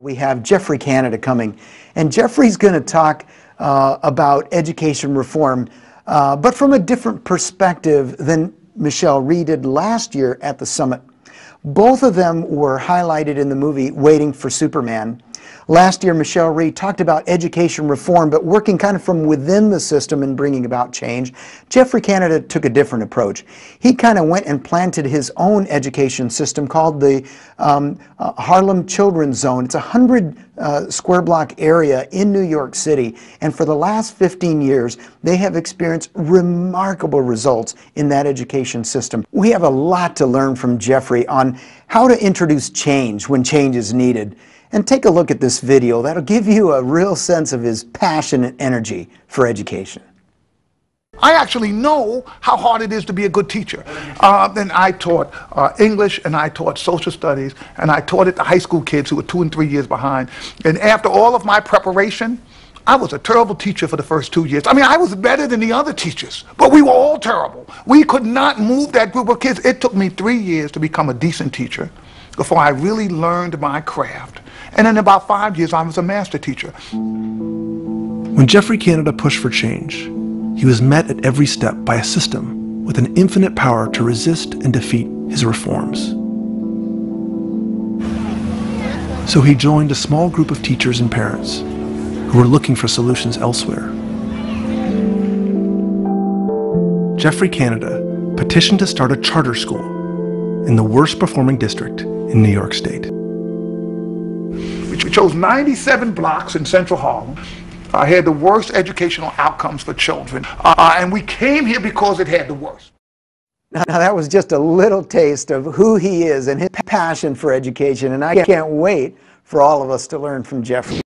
We have Geoffrey Canada coming, and Geoffrey's going to talk about education reform, but from a different perspective than Michelle Ree did last year at the summit. Both of them were highlighted in the movie Waiting for Superman. Last year, Michelle Ree talked about education reform, but working kind of from within the system and bringing about change. Geoffrey Canada took a different approach. He kind of went and planted his own education system called the Harlem Children's Zone. It's a 100 square block area in New York City, and for the last 15 years, they have experienced remarkable results in that education system. We have a lot to learn from Geoffrey on how to introduce change when change is needed. And take a look at this video. That'll give you a real sense of his passion and energy for education. I actually know how hard it is to be a good teacher. Then I taught English, and I taught social studies, and I taught it to high school kids who were 2 and 3 years behind. And after all of my preparation, I was a terrible teacher for the first 2 years. I mean, I was better than the other teachers, but we were all terrible. We could not move that group of kids. It took me 3 years to become a decent teacher before I really learned my craft. And in about 5 years, I was a master teacher. When Geoffrey Canada pushed for change, he was met at every step by a system with an infinite power to resist and defeat his reforms. So he joined a small group of teachers and parents who were looking for solutions elsewhere. Geoffrey Canada petitioned to start a charter school in the worst performing district in New York State. We chose 97 blocks in central Harlem. I had the worst educational outcomes for children. And we came here because it had the worst. Now that was just a little taste of who he is and his passion for education, and I can't wait for all of us to learn from Geoffrey.